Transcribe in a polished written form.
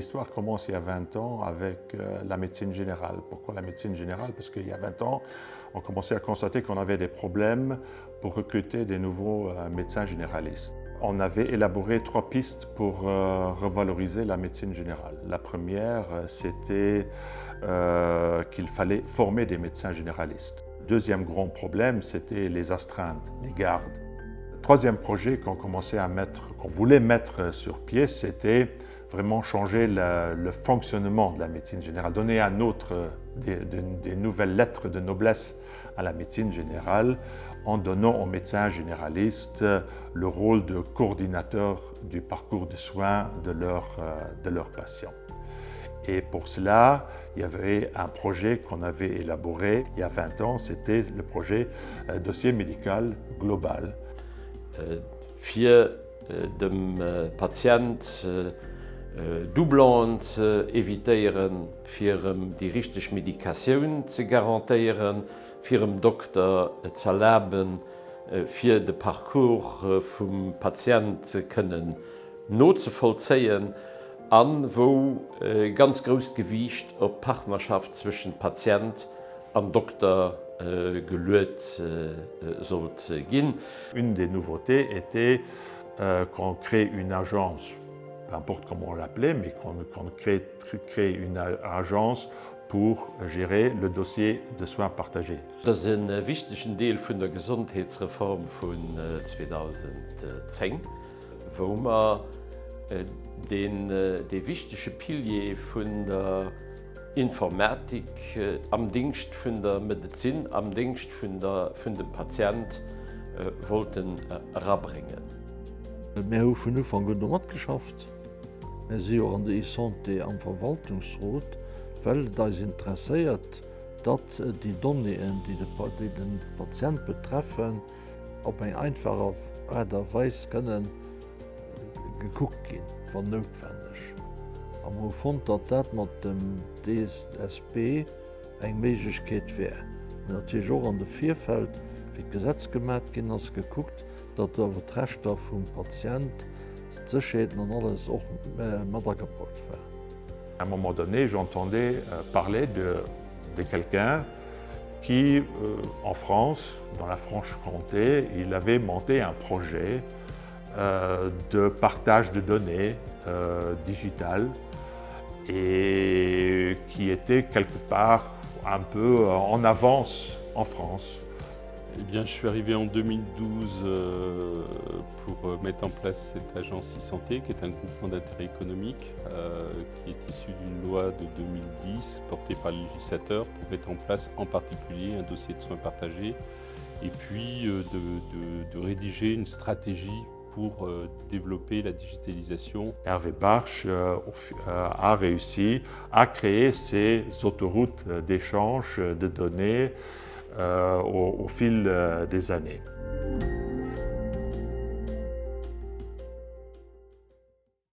l'histoire commence il y a 20 ans avec la médecine générale. Pourquoi la médecine générale? Parce qu'il y a 20 ans, on commençait à constater qu'on avait des problèmes pour recruter des nouveaux médecins généralistes. On avait élaboré 3 pistes pour revaloriser la médecine générale. La première, c'était qu'il fallait former des médecins généralistes. Deuxième grand problème, c'était les astreintes, les gardes. Troisième projet qu'on voulait mettre sur pied, c'était vraiment changer le fonctionnement de la médecine générale, donner des nouvelles lettres de noblesse à la médecine générale en donnant aux médecins généralistes le rôle de coordinateur du parcours de soins de leurs patients. Et pour cela, il y avait un projet qu'on avait élaboré il y a 20 ans, c'était le projet dossier médical global. Für dem Patient Doublon zu evitieren, für die richtige Medikation zu garantieren, für den Doktor zu erlauben, für den Parcours vom Patient zu können nachzuvollziehen, an wo ganz groß Gewicht auf Partnerschaft zwischen Patient und Doktor gelöst sollte gehen. Une des nouveautés était qu'on crée une agence, peu importe comment on l'appelait, mais qu'on crée une agence pour gérer le dossier de soins partagés. Das ist ein wichtiger Teil von der Gesundheitsreform von 2010, wo wir den wichtigen Pilier von der Informatik am Dienst von der Medizin, am Dienst von dem Patient wollten heranbringen. Wir haben nu van Genommen geschafft. Wir sind auch an der E-Santé am Verwaltungsrat, weil das interessiert, dass die Daten, die den Patienten betreffen, auf eine einfache Art und Weise können geguckt gehen, wenn notwendig. Aber wir fanden, dass das mit dem DSP eine Möglichkeit wäre. Und natürlich auch an der Vielfalt, wie Gesetz gemacht wird, ist geguckt, dass der Rechte vom Patienten, die Sicherheit und alles auch mitgebracht werden. À un moment donné, j'entendais parler de quelqu'un qui, en France, dans la Franche-Comté, il avait monté un projet de partage de données digitales et qui était quelque part un peu en avance en France. Eh bien, je suis arrivé en 2012 pour mettre en place cette agence e-santé, qui est un groupement d'intérêt économique, qui est issu d'une loi de 2010 portée par le législateur pour mettre en place en particulier un dossier de soins partagés et puis de rédiger une stratégie pour développer la digitalisation. Hervé Barche a réussi à créer ces autoroutes d'échange de données au fil des années.